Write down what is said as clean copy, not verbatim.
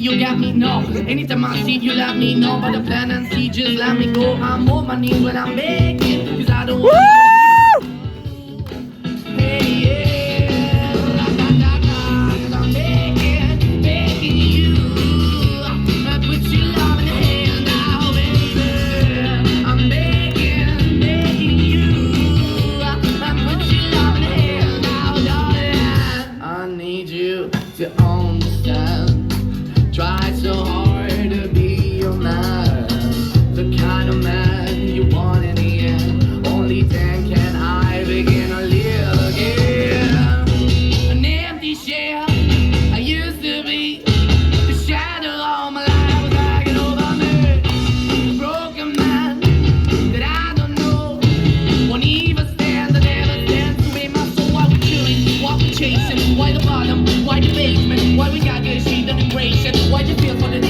you got me, no. Anytime I see you, let me know. But the plan and see, just let me go. I'm on my knees when I'm begging, cause I don't want hey, yeah. Cause I'm begging, begging you. I put your love in the hand now, baby. I'm begging, begging you. I put your love in the hand now, darling. I need you to understand. Try so hard to be your man, the kind of man you want in the end. Only then can I begin to live again. An empty shell I used to be, the shadow all my life was hanging over me. Broken man that I don't know, won't even stand, I never stand to be my soul. Why we chilling, why we chasing, why the bottom, why the basement, why we got good shit on the gray shit, why you feel for the